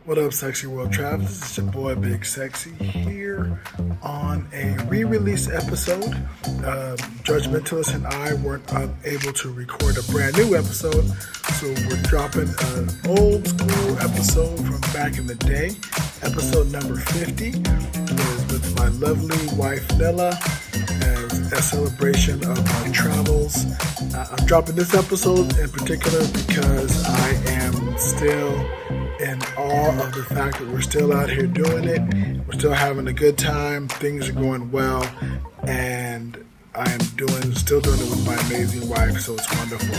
What up, Sexy World Travelers? It's your boy Big Sexy here on a re-release episode. Judgmentalist and I weren't able to record a brand new episode, so we're dropping an old school episode from back in the day. Episode number 50 is with my lovely wife Nilla as a celebration of my travels. I'm dropping this episode in particular because I am still in awe of the fact that we're still out here doing it. We're still having a good time. Things are going well, and I am still doing it with my amazing wife. So it's wonderful.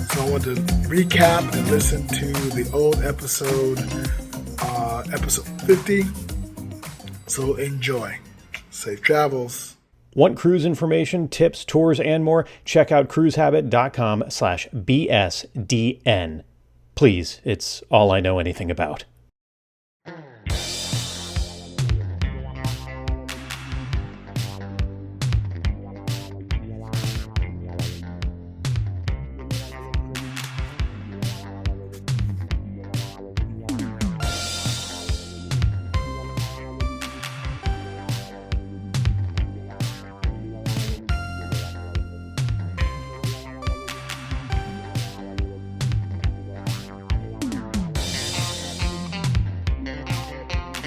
So I want to recap and listen to the old episode, episode 50. So enjoy. Safe travels. Want cruise information, tips, tours, and more? Check out cruisehabit.com/BSDN. Please, it's all I know anything about.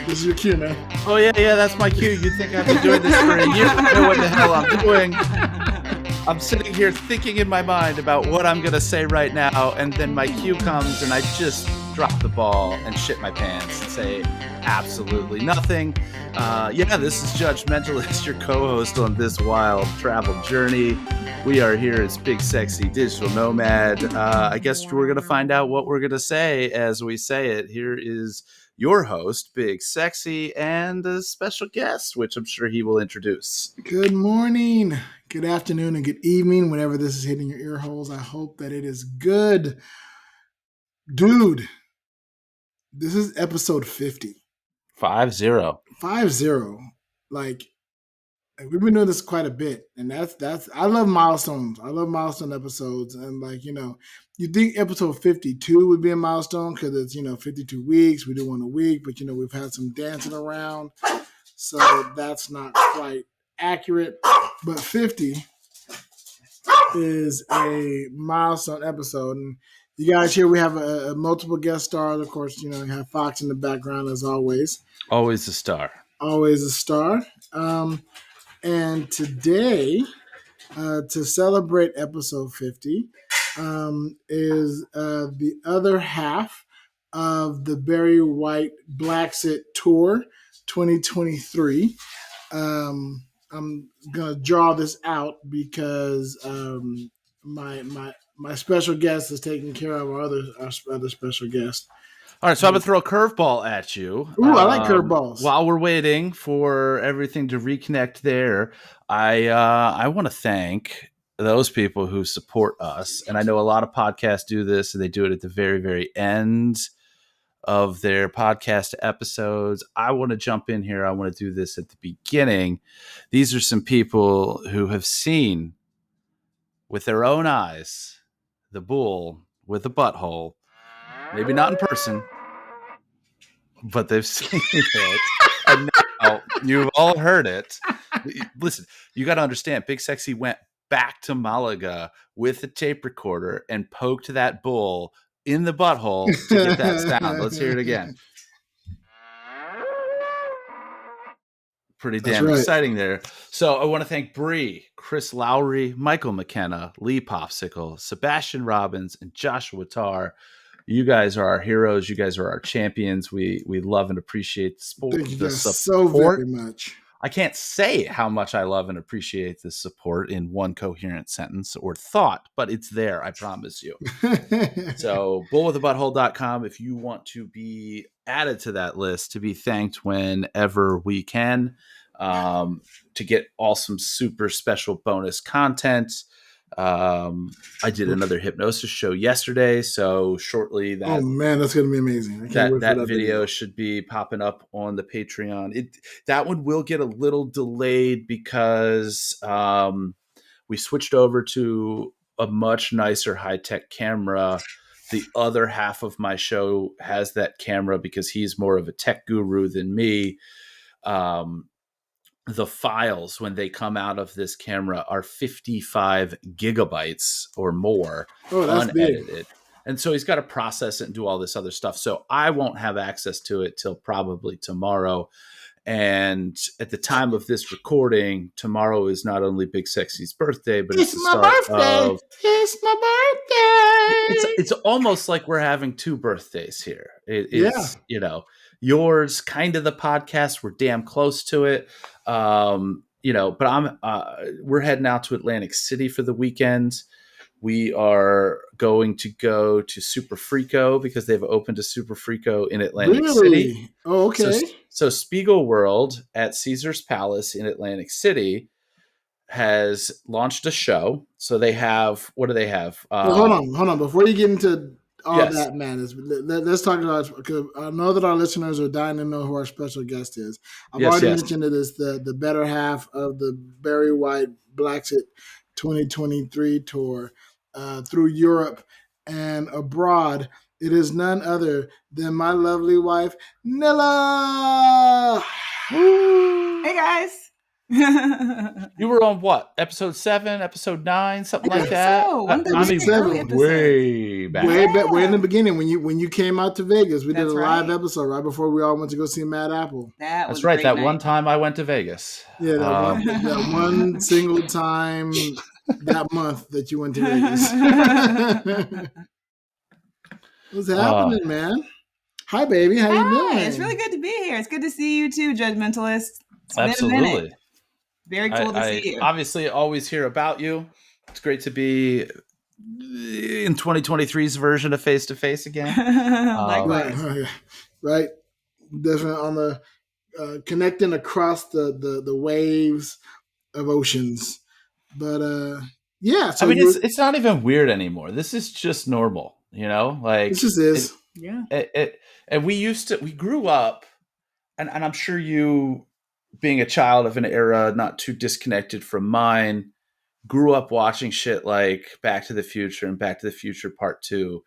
This is your cue, man. Oh, yeah, that's my cue. You think I've been doing this for a year? I know what the hell I'm doing. I'm sitting here thinking in my mind about what I'm going to say right now, and then my cue comes, and I just drop the ball and shit my pants and say absolutely nothing. This is Judgmentalist, your co-host on this wild travel journey. We are here as Big Sexy Digital Nomad. I guess we're going to find out what we're going to say as we say it. Here is your host, Big Sexy, and a special guest, which I'm sure he will introduce. Good morning, good afternoon, and good evening, whenever this is hitting your ear holes. I hope that it is good. Dude, this is episode 50. 5-0. 5-0. Like, we've been doing this quite a bit, and that's I love milestones. I love milestone episodes, and you think episode 52 would be a milestone because it's 52 weeks. We do one a week, but we've had some dancing around, so that's not quite accurate. But 50 is a milestone episode, and you guys here we have a multiple guest stars. Of course, you have Fox in the background as always. Always a star. Always a star. And today, to celebrate episode 50, is the other half of the BerryWhite Blacksit Tour 2023. I'm gonna draw this out because my special guest is taking care of our other special guest. All right, so I'm going to throw a curveball at you. Ooh, I like curveballs. While we're waiting for everything to reconnect there, I want to thank those people who support us. And I know a lot of podcasts do this, and they do it at the very, very end of their podcast episodes. I want to jump in here. I want to do this at the beginning. These are some people who have seen with their own eyes the bull with a butthole. Maybe not in person, but they've seen it. And now you've all heard it. Listen, you got to understand, Big Sexy went back to Malaga with a tape recorder and poked that bull in the butthole to get that sound. Let's hear it again. Pretty damn exciting there. So I want to thank Bree, Chris Lowry, Michael McKenna, Lee Popsicle, Sebastian Robbins, and Joshua Tarr. You guys are our heroes. You guys are our champions. We love and appreciate the support. Thank you guys so very much. I can't say how much I love and appreciate the support in one coherent sentence or thought, but it's there, I promise you. So bullwiththebutthole.com if you want to be added to that list to be thanked whenever we can, to get awesome, super special bonus content. I did another hypnosis show yesterday, so shortly that oh man, that's gonna be amazing. that video should be popping up on the Patreon. That one will get a little delayed because we switched over to a much nicer high-tech camera The other half of my show has that camera because he's more of a tech guru than me. The files, when they come out of this camera, are 55 gigabytes or more, that's unedited. big. And so he's got to process it and do all this other stuff. So I won't have access to it till probably tomorrow. And at the time of this recording, tomorrow is not only Big Sexy's birthday, but it's the my start birthday. of. It's my birthday. It's almost like we're having two birthdays here. It's yours, kind of the podcast. We're damn close to it. But we're heading out to Atlantic City for the weekend. We are going to go to Super Frico because they've opened a Super Frico in Atlantic City. Oh, okay. So Spiegel World at Caesar's Palace in Atlantic City has launched a show. So they have, what do they have? Hold on. Before you get into all that, man, let's talk about, because I know that our listeners are dying to know who our special guest is. I've already mentioned it is the better half of the BerryWhite Blacksit 2023 tour through Europe and abroad. It is none other than my lovely wife, Nilla. Hey, guys. You were on what? Episode 7, episode 9, something like that? So. Way back. Way in the beginning when you came out to Vegas. We did a live episode right before we all went to go see Mad Apple. That's right. That one time I went to Vegas. Yeah, that one single time that month that you went to Vegas. What's happening, man? Hi, baby. How you doing? It's really good to be here. It's good to see you too, Judgmentalists. Absolutely. Very cool to see you. Obviously, always hear about you. It's great to be in 2023's version of Face to Face again. Likewise. Right. Definitely on the connecting across the waves of oceans. But yeah. So it's not even weird anymore. This is just normal, Like this just is. And we grew up, and I'm sure you, being a child of an era not too disconnected from mine, grew up watching shit like Back to the Future and Back to the Future Part 2.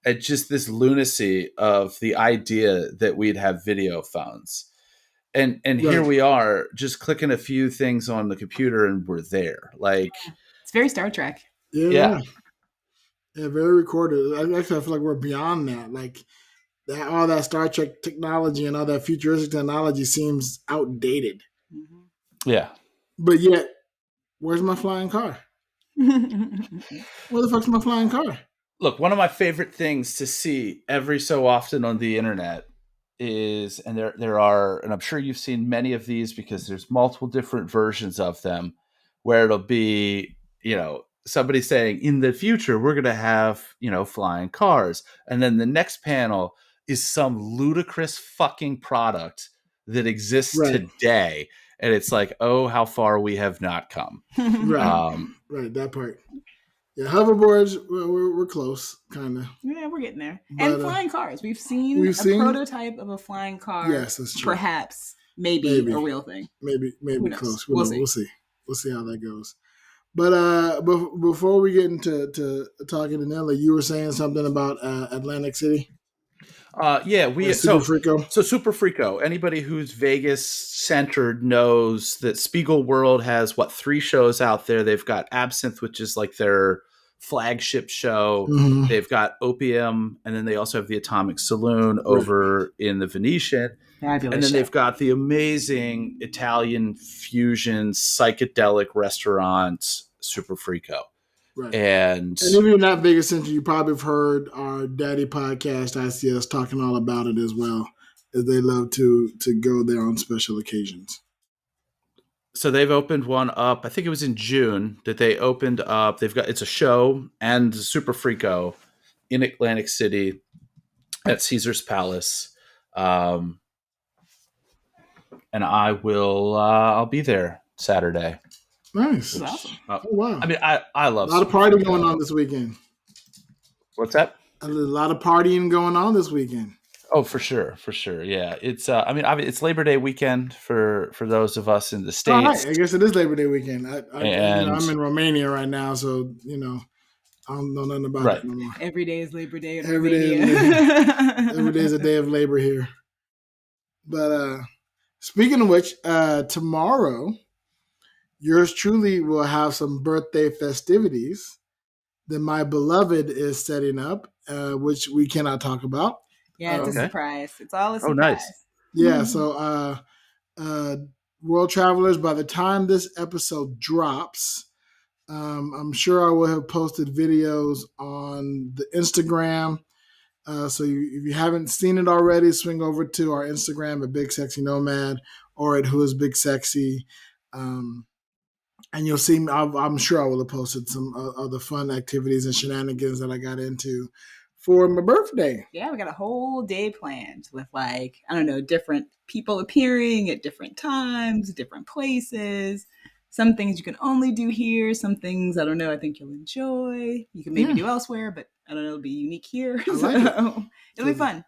And just this lunacy of the idea that we'd have video phones. And here we are just clicking a few things on the computer and we're there. Like, it's very Star Trek. Yeah, very recorded. I feel like we're beyond that. Like, all that Star Trek technology and all that futuristic technology seems outdated. Mm-hmm. Yeah. But yet, where's my flying car? Where the fuck's my flying car? Look, one of my favorite things to see every so often on the internet is, and there are, and I'm sure you've seen many of these because there's multiple different versions of them, where it'll be, somebody saying, in the future, we're going to have, flying cars. And then the next panel is some ludicrous fucking product that exists today. And it's like, oh, how far we have not come. Right, that part. Yeah, hoverboards, we're close, kind of. Yeah, we're getting there. But, and flying cars. We've seen prototype of a flying car. Yes, that's true. Perhaps, maybe a real thing. Maybe close. We'll see. We'll see how that goes. But before we get into talking to Nilla, you were saying something about Atlantic City? Super Frico. Anybody who's Vegas centered knows that Spiegel World has 3 shows out there. They've got Absinthe, which is like their flagship show. Mm-hmm. They've got Opium, and then they also have the Atomic Saloon over in the Venetian. Fabulous and then they've got the amazing Italian fusion psychedelic restaurant Super Frico. Right. And if you're not Vegas centered, you probably have heard our daddy podcast, ICS, talking all about it as well, as they love to go there on special occasions. So they've opened one up. I think it was in June that they opened up. It's a show and Super Frico in Atlantic City at Caesar's Palace. And I'll be there Saturday. Nice. Awesome. Oh, wow. I mean, I love a lot of partying going on this weekend. What's that? A lot of partying going on this weekend. Oh, for sure. Yeah. It's it's Labor Day weekend for those of us in the States. All right. I guess it is Labor Day weekend. I'm in Romania right now, so I don't know nothing about Right. that no more. Every day is Labor Day in Every Romania. Every day is a day of labor here. But speaking of which, tomorrow, yours truly will have some birthday festivities that my beloved is setting up, which we cannot talk about. Yeah, it's a surprise. It's all a surprise. Oh, nice. Yeah, so world travelers, by the time this episode drops, I'm sure I will have posted videos on the Instagram. So if you haven't seen it already, swing over to our Instagram at Big Sexy Nomad or at Who is Big Sexy. And you'll see, I'm sure I will have posted some of the fun activities and shenanigans that I got into for my birthday. Yeah, we got a whole day planned with different people appearing at different times, different places. Some things you can only do here. Some things, I don't know, I think you'll enjoy. You can maybe do elsewhere, but I don't know, it'll be unique here. I like it. It'll be fun.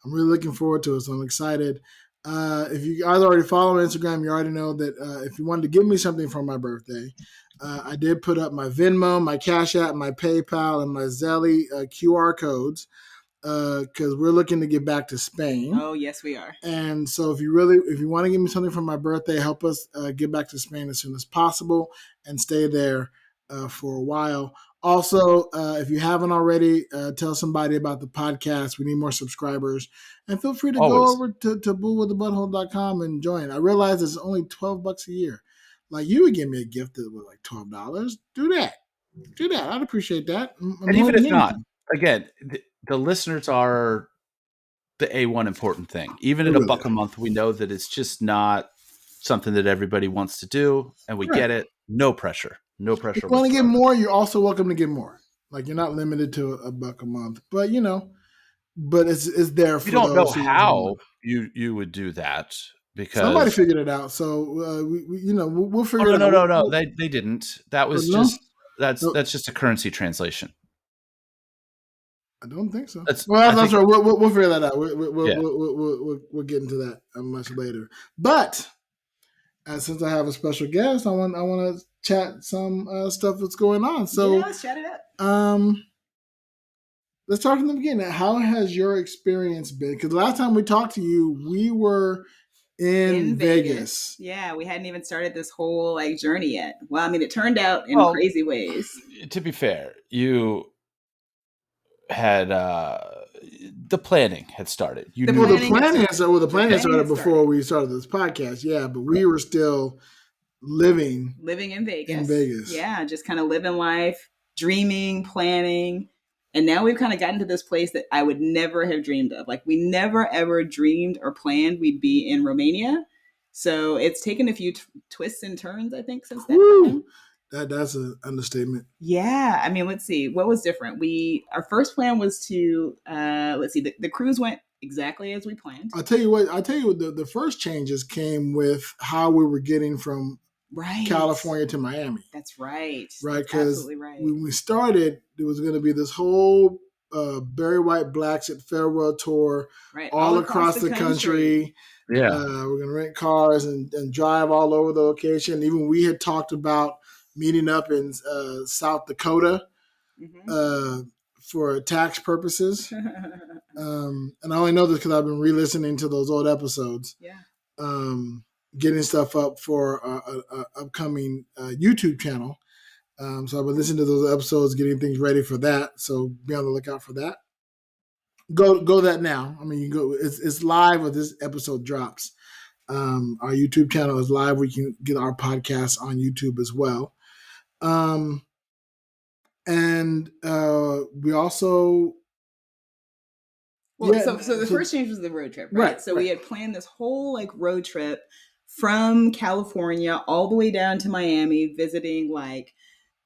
I'm really looking forward to it, so I'm excited. If you guys already follow me on Instagram, you already know that if you wanted to give me something for my birthday, I did put up my Venmo, my Cash App, my PayPal, and my Zelly QR codes because we're looking to get back to Spain. Oh, yes, we are. And so if you want to give me something for my birthday, help us get back to Spain as soon as possible and stay there for a while. Also, if you haven't already, tell somebody about the podcast. We need more subscribers. And feel free to go over to bullwiththebutthole.com and join. I realize it's only $12 a year. Like, you would give me a gift that was like $12. Do that. I'd appreciate that. And even if not, again, the listeners are the A1 important thing. Even at $1 a month, we know that it's just not something that everybody wants to do, and we get it. No pressure. No pressure. If you want to get more, you're also welcome to get more. Like, you're not limited to $1 a month, but but it's there for. You don't know how you would do that because somebody figured it out. So we'll figure it out. No. They didn't. That was that's just a currency translation. I don't think so. That's right. We'll figure that out. We'll get into that much later. But since I have a special guest, I want to chat some stuff that's going on. So let's chat it up. Let's start from the beginning. How has your experience been? Because last time we talked to you, we were in Vegas. Yeah, we hadn't even started this whole journey yet. Well, I mean, it turned out in crazy ways. To be fair, you had the planning had started. The planning had started before we started this podcast. Yeah, but we were still living in Vegas. Yeah, just kind of living life, dreaming, planning. And now we've kind of gotten to this place that I would never have dreamed of. Like, we never, ever dreamed or planned we'd be in Romania. So it's taken a few twists and turns, I think, since that time. That's an understatement. Yeah. I mean, let's see. What was different? Our first plan was to, the cruise went exactly as we planned. I'll tell you what, the first changes came with how we were getting from California to Miami. That's right. Right, because when we started, there was going to be this whole BerryWhite Blacks at Farewell tour all across the country. Yeah, we're going to rent cars and drive all over the location. Even we had talked about meeting up in South Dakota for tax purposes. And I only know this because I've been re-listening to those old episodes. Yeah. Getting stuff up for a upcoming YouTube channel. So I've been listening to those episodes, getting things ready for that. So be on the lookout for that. Go that now. I mean, you go. It's live when this episode drops. Our YouTube channel is live. We can get our podcast on YouTube as well. And we also. So the first change was the road trip, right? So we had planned this whole road trip from California all the way down to Miami, visiting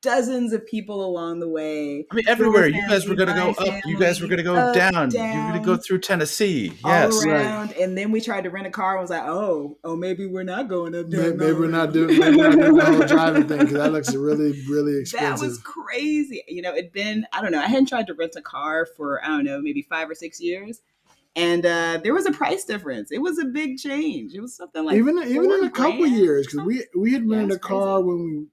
dozens of people along the way. I mean, everywhere. You guys were going to go up. You guys were going to go down. You were going to go through Tennessee. Yes. All around. Right. And then we tried to rent a car and was like, oh, maybe we're not going up there. Maybe we're not doing the whole driving thing because that looks really, really expensive. That was crazy. It'd been, I don't know, I hadn't tried to rent a car for, maybe 5 or 6 years. And there was a price difference. It was a big change. It was something like even in a couple of years because we had rented a car when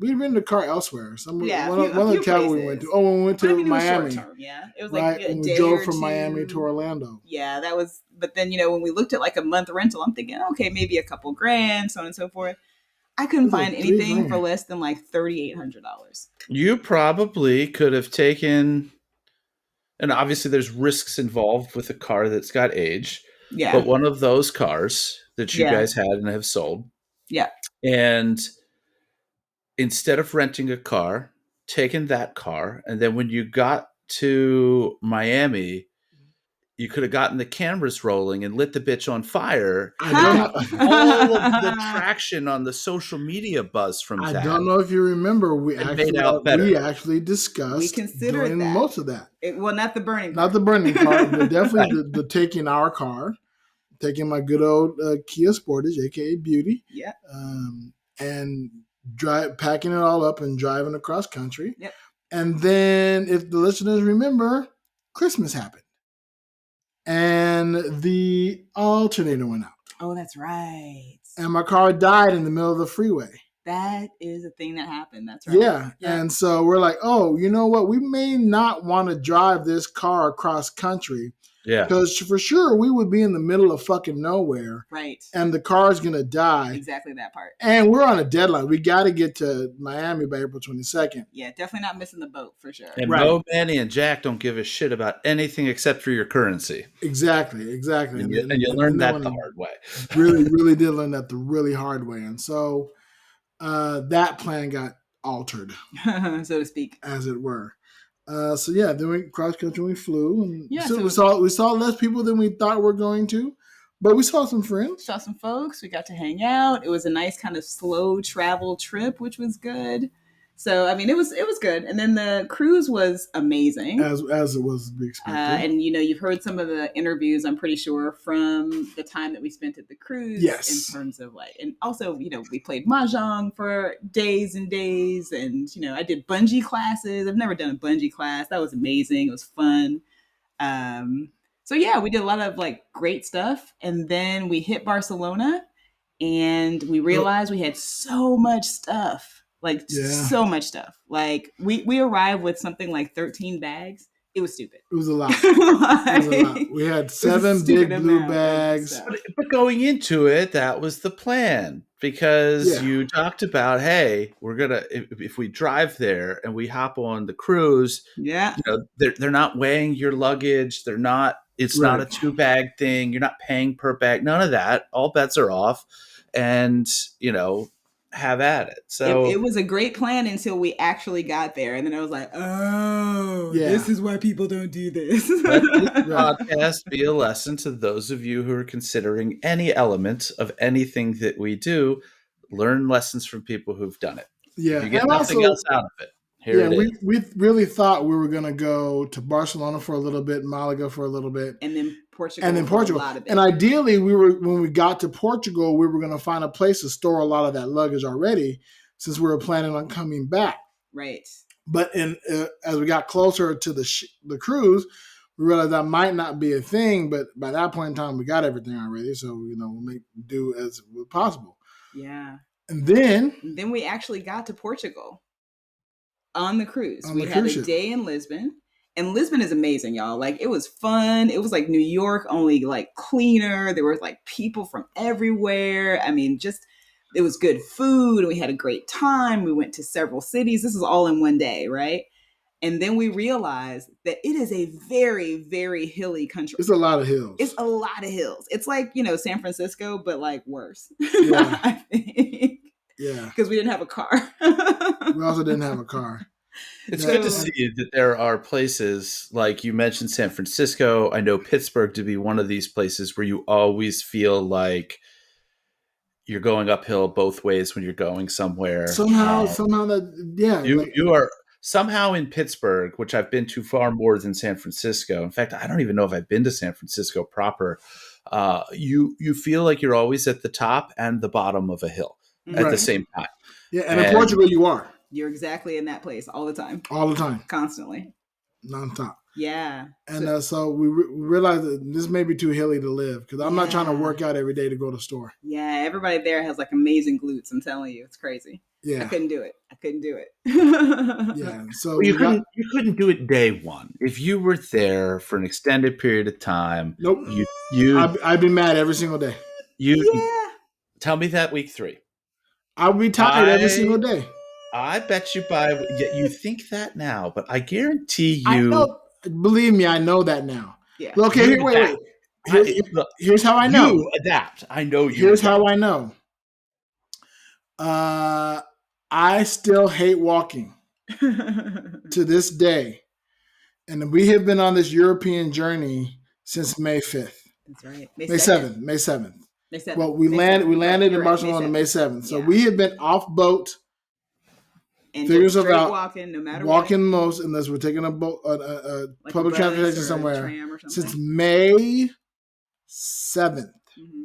We rented a car elsewhere. One of the cabins we went to. Oh, when we went to Miami. Short term, yeah. It was right? like a when day we drove or from two. Miami to Orlando. Yeah, that was. But then when we looked at like a month rental, I'm thinking, okay, maybe a couple grand, so on and so forth. I couldn't find anything for less than like $3,800. You probably could have taken, and obviously there's risks involved with a car that's got age. Yeah. But one of those cars that you guys had and have sold. Yeah. And instead of renting a car, taking that car, and then when you got to Miami, you could have gotten the cameras rolling and lit the bitch on fire. I don't know. All of the traction on the social media buzz from that. I don't know if you remember, we actually discussed doing most of that. Not the burning part. Not the burning part, but definitely the taking our car, taking my good old Kia Sportage, aka Beauty. Yeah. And packing it all up and driving across country. Yep. And then, if the listeners remember, Christmas happened. And the alternator went out. Oh, that's right. And my car died in the middle of the freeway. That is a thing that happened. That's right. Yeah. And so we're like, oh, you know what? We may not want to drive this car across country. Yeah. Because for sure we would be in the middle of fucking nowhere. Right. And the car's going to die. Exactly that part. And we're on a deadline. We got to get to Miami by April 22nd. Yeah, definitely not missing the boat for sure. And Mo, Manny, and Jack don't give a shit about anything except for your currency. Exactly. And you learned that the hard way. really did learn that the really hard way. And so that plan got altered. So to speak. As it were. Then we cross country, we flew, and we saw less people than we thought we were going to, but we saw some friends, saw some folks. We got to hang out. It was a nice kind of slow travel trip, which was good. So I mean, it was good. And then the cruise was amazing, as it was to be expected. And you've heard some of the interviews, I'm pretty sure, from the time that we spent at the cruise. Yes. In terms of and also we played mahjong for days and days, and I did bungee classes. I've never done a bungee class. That was amazing. It was fun. We did a lot of great stuff, and then we hit Barcelona, and we realized we had so much stuff. So much stuff. We arrived with something like 13 bags. It was stupid. It was a lot. We had 7 big blue bags. But going into it, that was the plan. Because you talked about, hey, we're going to, if we drive there and we hop on the cruise, they're not weighing your luggage. It's not a 2-bag thing. You're not paying per bag. None of that. All bets are off. And, have at it. So it was a great plan until we actually got there, and then I was like, this is why people don't do this. Let this podcast be a lesson to those of you who are considering any element of anything that we do. Learn lessons from people who've done it. Yeah, you get nothing else out of it. We really thought we were going to go to Barcelona for a little bit, Malaga for a little bit, and then Portugal. A lot of it. And ideally, when we got to Portugal, we were going to find a place to store a lot of that luggage already, since we were planning on coming back. Right. But as we got closer to the cruise, we realized that might not be a thing. But by that point in time, we got everything already, so we'll make do as possible. Yeah. And then we actually got to Portugal on the cruise. We had a day in Lisbon. And Lisbon is amazing, y'all. It was fun. It was like New York, only cleaner. There were people from everywhere. I mean, it was good food. And we had a great time. We went to several cities. This is all in one day, right? And then we realized that it is a very, very hilly country. It's a lot of hills. It's like, San Francisco, but worse. Yeah. I think. Yeah. Because we didn't have a car. We also didn't have a car. It's good to see that there are places, like you mentioned San Francisco. I know Pittsburgh to be one of these places where you always feel like you're going uphill both ways when you're going somewhere. Somehow that, yeah. You are somehow in Pittsburgh, which I've been to far more than San Francisco. In fact, I don't even know if I've been to San Francisco proper. You feel like you're always at the top and the bottom of a hill at the same time. Yeah, and in Portugal you are. You're exactly in that place all the time. All the time. Constantly. Non-stop. Yeah. And so we realized that this may be too hilly to live, because I'm not trying to work out every day to go to the store. Yeah, everybody there has amazing glutes, I'm telling you. It's crazy. Yeah. I couldn't do it. Yeah. So well, you couldn't do it day one. If you were there for an extended period of time, nope. I'd be mad every single day. Yeah. Tell me that week 3. I'd be tired every single day. I bet you think that now, but I guarantee you. I know. Believe me, I know that now. Yeah. Okay, wait. Here's how I know. You adapt. I know you. Here's how I know. I still hate walking to this day. And we have been on this European journey since May 5th. That's right. May 7th. May 7th. Well, we landed in Barcelona on May 7th. So we have been off boat. And figures just straight about walking, no matter walking what. most, unless we're taking a boat, like public transportation somewhere. Since something. May 7th, mm-hmm.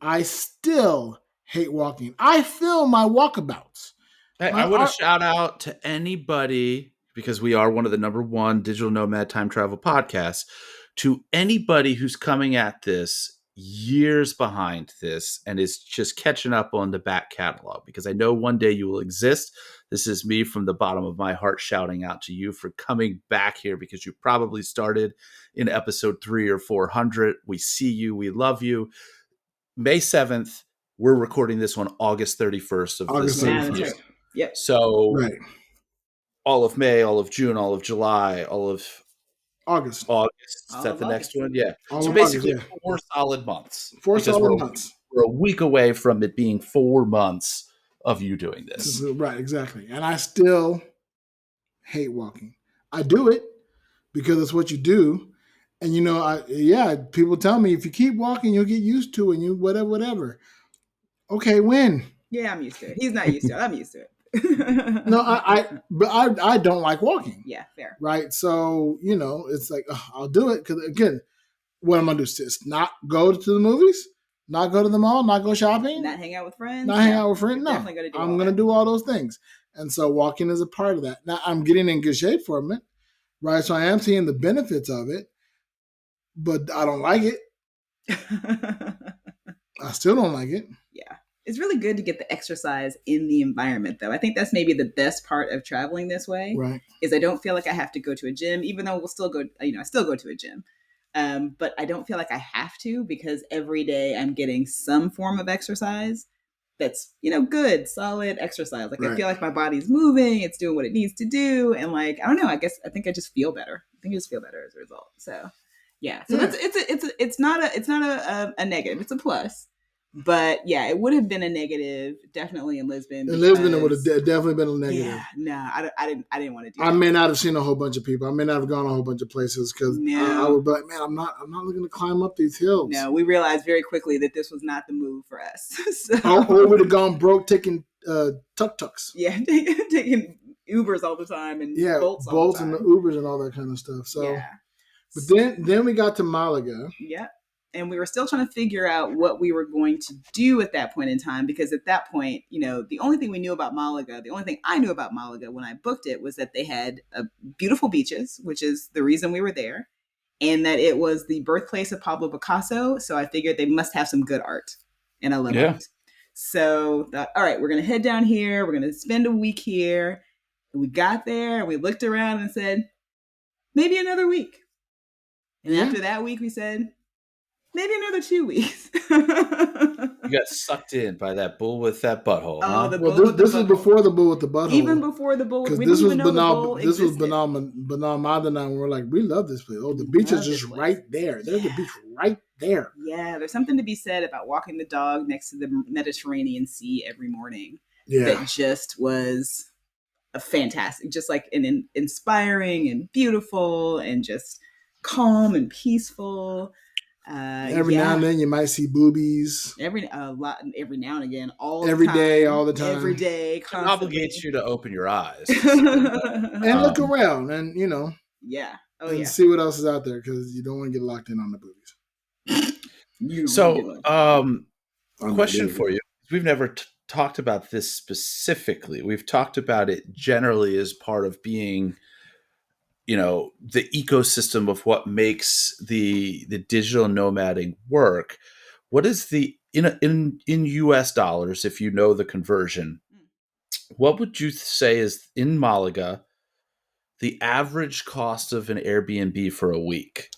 I still hate walking. I film my walkabouts. Hey, I want to shout out to anybody, because we are one of the #1 digital nomad time travel podcasts, to anybody who's coming at this years behind this and is just catching up on the back catalog, because I know one day you will exist. This is me from the bottom of my heart shouting out to you for coming back here, because you probably started in episode 3 or 400. We see you. We love you. May 7th, we're recording this on August 31st of this year. Right. Yep. So all of May, all of June, all of July, all of August. Is that the next one? Yeah. So basically 4 solid months. 4 solid months. We're a week away from it being 4 months of you doing this. Right, exactly. And I still hate walking. I do it because it's what you do. And, people tell me if you keep walking, you'll get used to it and you whatever. Okay, when? Yeah, I'm used to it. He's not used to it. I'm used to it. No, I don't like walking. Yeah, fair. Right. So, it's like, I'll do it. Because again, what I'm going to do is not go to the movies, not go to the mall, not go shopping, not hang out with friends. No, I'm going to do all those things. And so walking is a part of that. Now I'm getting in good shape from it. Right. So I am seeing the benefits of it, but I don't like it. I still don't like it. Yeah. It's really good to get the exercise in the environment, though. I think that's maybe the best part of traveling this way. Right. Is I don't feel like I have to go to a gym, even though we'll still go, I still go to a gym. But I don't feel like I have to, because every day I'm getting some form of exercise that's, good, solid exercise. Like I feel like my body's moving, it's doing what it needs to do. And I don't know, I think I just feel better. I think I just feel better as a result. So yeah. So it's not a negative. It's a plus. But yeah, it would have been a negative, definitely in Lisbon. In Lisbon, it would have definitely been a negative. Yeah, no, I didn't want to do that. I may not have seen a whole bunch of people. I may not have gone a whole bunch of places because I would be like, man, I'm not looking to climb up these hills. No, we realized very quickly that this was not the move for us. Or we would have gone broke taking tuk-tuks. Yeah, taking Ubers all the time and Bolts all the time. And the Ubers and all that kind of stuff. So, yeah. But then we got to Malaga. Yeah. And we were still trying to figure out what we were going to do at that point in time, because at that point, the only thing we knew about Malaga, the only thing I knew about Malaga when I booked it, was that they had beautiful beaches, which is the reason we were there, and that it was the birthplace of Pablo Picasso. So I figured they must have some good art, and I love art. So all right, we're going to head down here. We're going to spend a week here. And we got there and we looked around and said, maybe another week. And after that week, we said, maybe another 2 weeks. You got sucked in by that bull with that butthole. Oh, huh? This was before the bull with the butthole. Even before the bull. Because this was Banal Madonna, and we're like, we love this place. Oh, the beach is just right there. There's the beach right there. Yeah, there's something to be said about walking the dog next to the Mediterranean Sea every morning. Yeah. That just was a fantastic, just like an inspiring and beautiful and just calm and peaceful. Every now and then you might see boobies. Every now and again, every day, all the time. Every day, constantly. It obligates you to open your eyes and look around, and see what else is out there, because you don't want to get locked in on the boobies. So, question for you: we've never talked about this specifically. We've talked about it generally as part of being, the ecosystem of what makes the digital nomading work. What is the in US dollars, if you know the conversion, what would you say is in Malaga the average cost of an Airbnb for a week?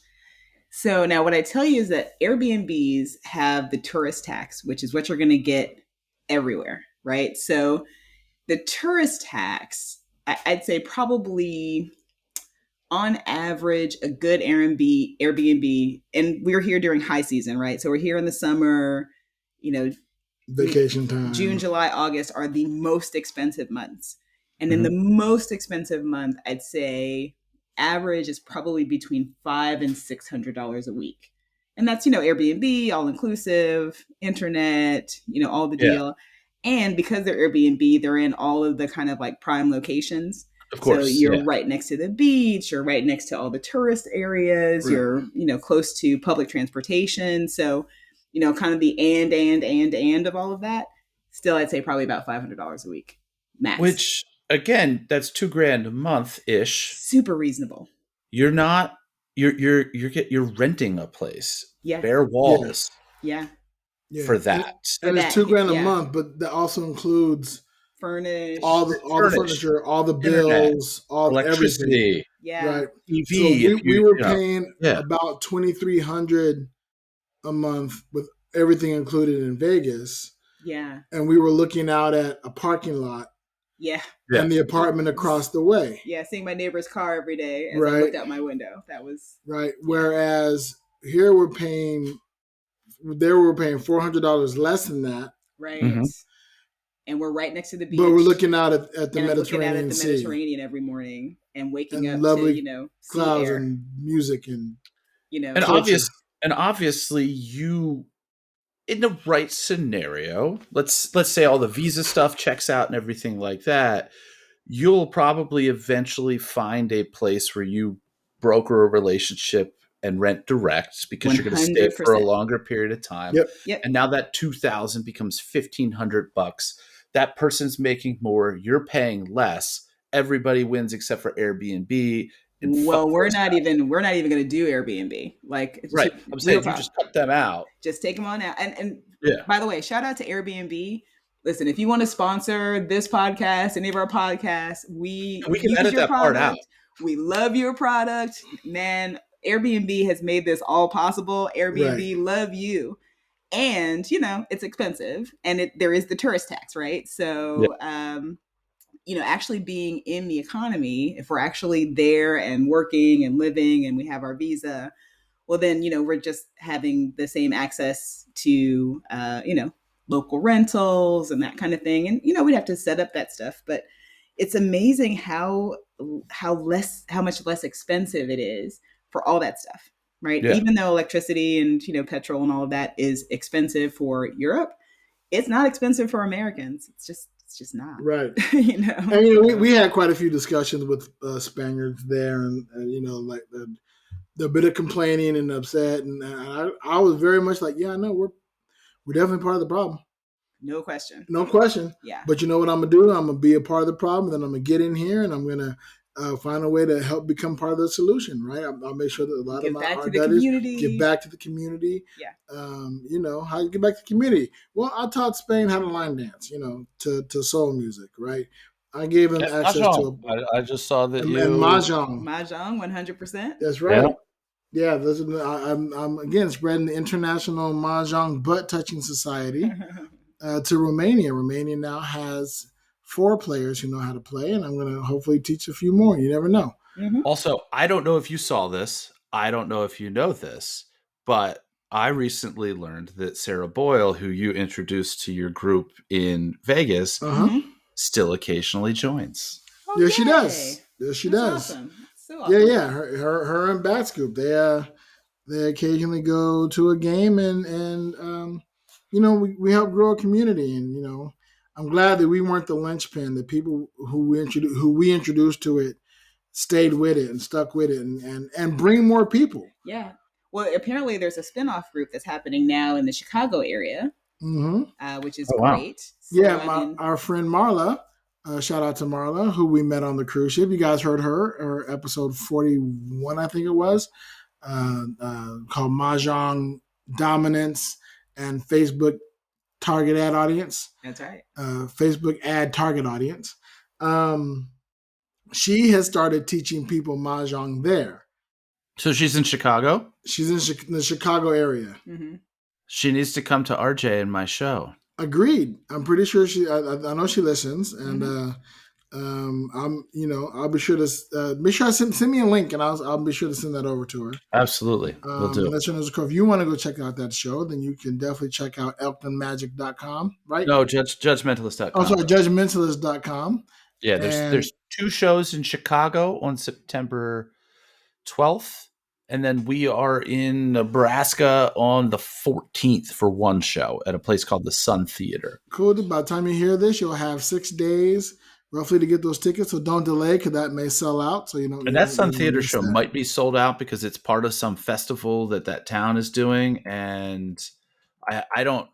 So now what I tell you is that Airbnbs have the tourist tax, which is what you're going to get everywhere, right? So the tourist tax, I'd say probably on average, a good Airbnb, and we're here during high season, right? So we're here in the summer, vacation time. June, July, August are the most expensive months. And then the most expensive month, I'd say average is probably between $500 and $600 a week. And that's, Airbnb, all inclusive, internet, all the deal. And because they're Airbnb, they're in all of the kind of like prime locations. Of course. So you're right next to the beach, you're right next to all the tourist areas, you're, close to public transportation. So, kind of the and of all of that, still I'd say probably about $500 a week max. Which again, that's $2,000 a month ish. Super reasonable. You're renting a place. Yeah. Bare walls. Yeah. For that. And it's $2,000 a month, but that also includes furnished, all the furniture, all the bills, internet, all electricity. Everything. Yeah. Right. TV. So we were paying about $2,300 a month with everything included in Vegas. Yeah. And we were looking out at a parking lot. Yeah. And the apartment across the way. Yeah, seeing my neighbor's car every day as I looked out my window. That was right. Whereas here we're paying $400 less than that. Right. And we're right next to the beach. But we're looking out at the Mediterranean looking out at the Sea. Mediterranean every morning and waking up lovely to, clouds air. and music and and obviously you, in the right scenario, let's say all the visa stuff checks out and everything like that, you'll probably eventually find a place where you broker a relationship and rent direct because 100%. You're going to stay for a longer period of time. Yep. And now that $2,000 becomes $1,500. That person's making more. You're paying less. Everybody wins except for Airbnb. Well, we're not even going to do Airbnb. Right. I'm saying you just cut them out. Just take them on out. And by the way, shout out to Airbnb. Listen, if you want to sponsor this podcast, any of our podcasts, we can edit that part out. We love your product, man. Airbnb has made this all possible. Airbnb love you. And, it's expensive and there is the tourist tax, right? So, actually being in the economy, if we're actually there and working and living and we have our visa, well, then, we're just having the same access to, local rentals and that kind of thing. And, we'd have to set up that stuff, but it's amazing how much less expensive it is for all that stuff, right? Yeah. Even though electricity and, petrol and all of that is expensive for Europe, it's not expensive for Americans. It's just not. Right. And, we had quite a few discussions with Spaniards there and like the bit of complaining and upset. And I was very much like, yeah, I know we're definitely part of the problem. No question. Yeah. But you know what I'm going to do? I'm going to be a part of the problem. Then I'm going to get in here and I'm going to find a way to help become part of the solution, right? I'll make sure that a lot of my art give back to the community. Yeah. How you get back to the community? Well, I taught Spain how to line dance, to soul music, right? I gave them access to. I just saw that and mahjong. Mahjong, 100%. That's right. Yeah, I'm again spreading the International Mahjong Butt Touching Society to Romania. Romania now has 4 players who know how to play, and I'm going to hopefully teach a few more. You never know. Mm-hmm. Also, I don't know if you saw this. I don't know if you know this, but I recently learned that Sarah Boyle, who you introduced to your group in Vegas, still occasionally joins. Oh, yeah, she does. Yeah, she does. Awesome. So awesome. Yeah. Her and Bat Scoop, they occasionally go to a game, and we help grow a community, and I'm glad that we weren't the linchpin. The people who we introduced to it stayed with it and stuck with it, and bring more people. Yeah. Well, apparently there's a spinoff group that's happening now in the Chicago area, which is great. So, our friend Marla, shout out to Marla, who we met on the cruise ship. You guys heard her episode 41, I think it was, called Mahjong Dominance and Facebook target ad audience. That's right. Facebook ad target audience. She has started teaching people mahjong there. So she's in Chicago? She's in the Chicago area. Mm-hmm. She needs to come to RJ in my show. Agreed. I'm pretty sure I know she listens, and I'll be sure to send me a link, and I'll be sure to send that over to her. Absolutely, we'll do. Let you know, if you want to go check out that show, then you can definitely check out elktonmagic.com, right? No, judgmentalist.com. Oh, sorry, judgmentalist.com. Yeah, there's 2 shows in Chicago on September 12th, and then we are in Nebraska on the 14th for one show at a place called the Sun Theater. Cool. By the time you hear this, you'll have 6 days roughly to get those tickets, so don't delay because that may sell out. So And that Sun Theater show might be sold out because it's part of some festival that town is doing, and I don't.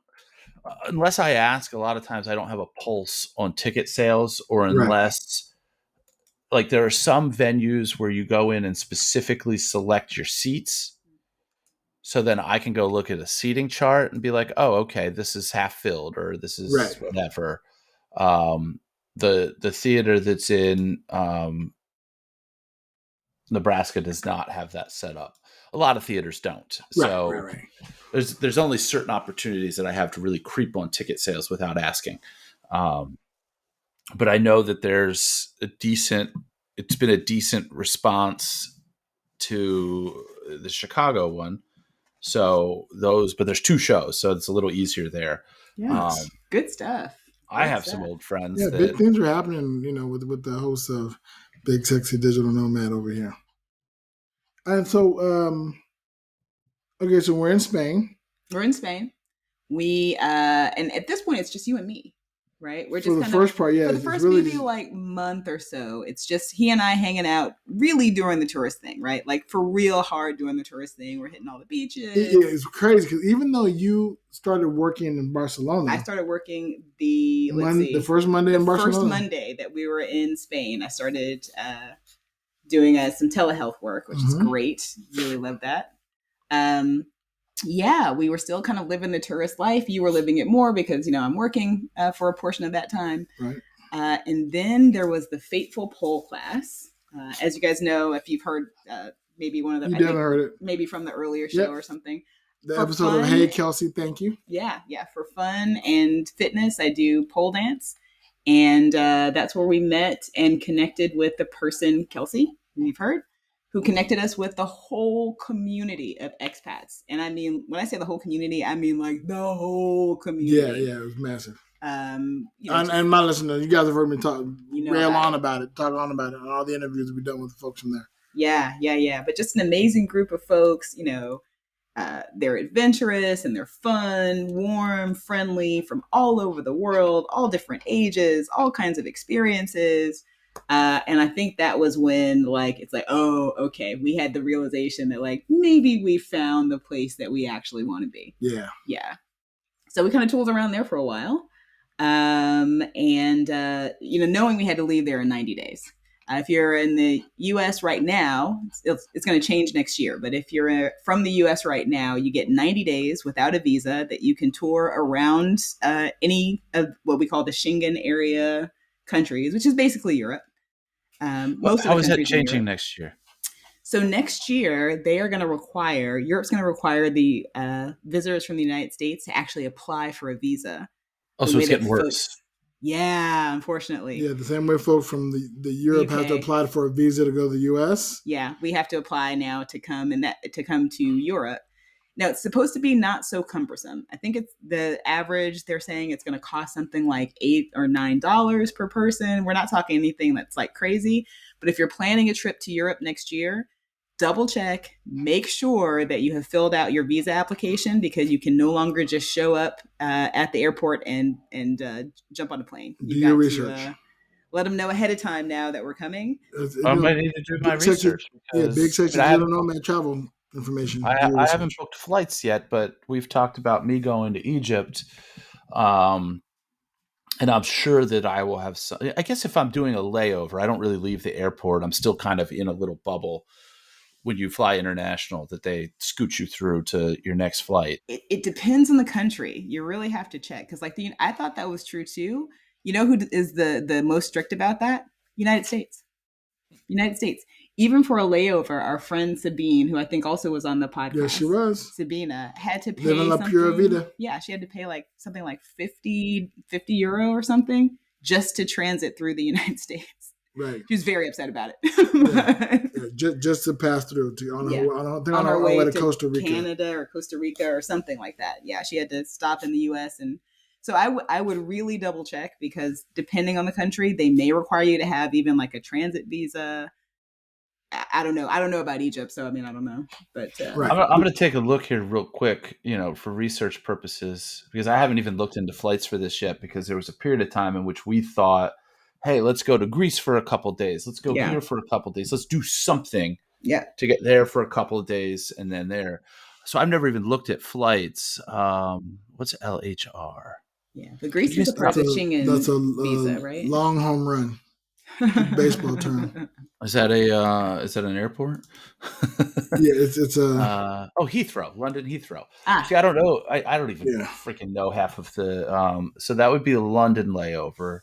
Unless I ask, a lot of times I don't have a pulse on ticket sales, or unless like there are some venues where you go in and specifically select your seats. So then I can go look at a seating chart and be like, oh, okay, this is half filled, or this is whatever. The theater that's in Nebraska does not have that set up. A lot of theaters don't. So there's only certain opportunities that I have to really creep on ticket sales without asking. But I know that it's been a decent response to the Chicago one. So but there's 2 shows, so it's a little easier there. Yes. Good stuff. I have some old friends. Yeah, big things are happening, with the host of Big Sexy Digital Nomad over here. And so, okay, so we're in Spain. We're in Spain. We and at this point, it's just you and me, right? We're just for the first part, yeah. For the first maybe like month or so, it's just he and I hanging out, really doing the tourist thing, right? Like for real hard doing the tourist thing. We're hitting all the beaches. Yeah, it's crazy because even though you started working in Barcelona, I started working the first Monday in Barcelona. First Monday that we were in Spain, I started doing some telehealth work, which is great. Really love that. Yeah, we were still kind of living the tourist life. You were living it more because, I'm working for a portion of that time. Right. And then there was the fateful pole class. As you guys know, if you've heard maybe one of the... You definitely heard it. Maybe from the earlier show or something. The episode of Hey, Kelsey, thank you. Yeah. For fun and fitness, I do pole dance. And that's where we met and connected with the person, Kelsey, who you've heard, who connected us with the whole community of expats. And I mean, when I say the whole community, I mean like the whole community. Yeah, it was massive. And my listeners, you guys have heard me talk on about it on all the interviews we've done with the folks from there. Yeah. But just an amazing group of folks, they're adventurous and they're fun, warm, friendly, from all over the world, all different ages, all kinds of experiences. And I think that was when it's like, oh, okay, we had the realization that maybe we found the place that we actually want to be. Yeah. So we kind of tooled around there for a while. And knowing we had to leave there in 90 days. If you're in the U.S. right now, it's going to change next year. But if you're from the U.S. right now, you get 90 days without a visa that you can tour around any of what we call the Schengen area countries, which is basically Europe. How is that changing next year? So next year, Europe's going to require the visitors from the United States to actually apply for a visa. Oh, so it's getting worse. Yeah, unfortunately. Yeah, the same way folks from the Europe have to apply for a visa to go to the U.S. Yeah, we have to apply now to come to Europe. Now, it's supposed to be not so cumbersome. I think it's the average. They're saying it's going to cost something like $8 or $9 per person. We're not talking anything that's crazy. But if you're planning a trip to Europe next year, double check, make sure that you have filled out your visa application, because you can no longer just show up at the airport and jump on a plane. Do your research. Let them know ahead of time now that we're coming. I might need to do my research. Big section. I don't know, man. Travel information. I haven't booked flights yet, but we've talked about me going to Egypt. And I'm sure that I will have I guess if I'm doing a layover, I don't really leave the airport. I'm still kind of in a little bubble. when you fly international that they scoot you through to your next flight? It depends on the country. You really have to check because, like, I thought that was true too. You know who is the most strict about that? United States. United States. Even for a layover, our friend Sabine, who I think also was on the podcast, Yes, she was. Sabina had to pay Living la something. pura vida. Yeah, she had to pay like something like 50 euro or something just to transit through the United States. Right. She was very upset about it. Just to pass through on her way to Costa Rica, Canada or Costa Rica or something like that. Yeah, she had to stop in the U.S. and so I would really double check because depending on the country, they may require you to have even like a transit visa. I don't know. I don't know about Egypt, so I mean, I don't know. But right. I'm going to take a look here real quick, for research purposes, because I haven't even looked into flights for this yet. Because there was a period of time in which we thought, hey, let's go to Greece for a couple of days. Let's go here for a couple of days. Let's do something to get there for a couple of days and then there. So I've never even looked at flights. What's LHR? Yeah, but Greece is a part of Schengen visa, right? Long home run. Baseball term. Is that an airport? Yeah, it's a Heathrow, London Heathrow. See, I don't know. I don't even freaking know half of the. So that would be a London layover.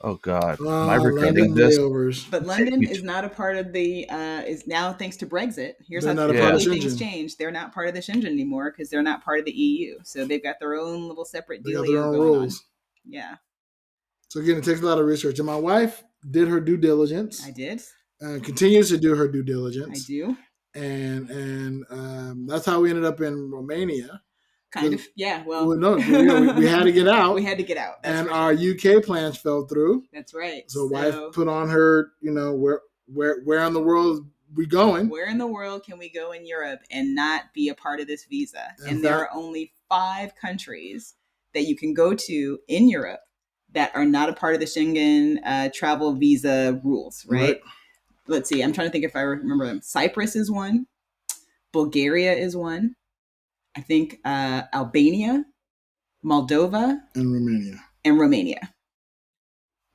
Oh God, am I regretting this? Layovers. But London is not a part of the. Is now thanks to Brexit. Here's they're how things changed. They're not part of the Schengen anymore because they're not part of the EU. So they've got their own little separate deal. They got their own rules. On. Yeah. So again, it takes a lot of research, and my wife did her due diligence. I did. Continues to do her due diligence. I do. And that's how we ended up in Romania. Kind of, yeah. Well, we had to get out. We had to get out. And our UK plans fell through. That's right. So wife put on her, where in the world are we going? Where in the world can we go in Europe and not be a part of this visa? And there are only 5 countries that you can go to in Europe that are not a part of the Schengen travel visa rules, right? Let's see. I'm trying to think if I remember them. Cyprus is one. Bulgaria is one. I think Albania, Moldova, and Romania.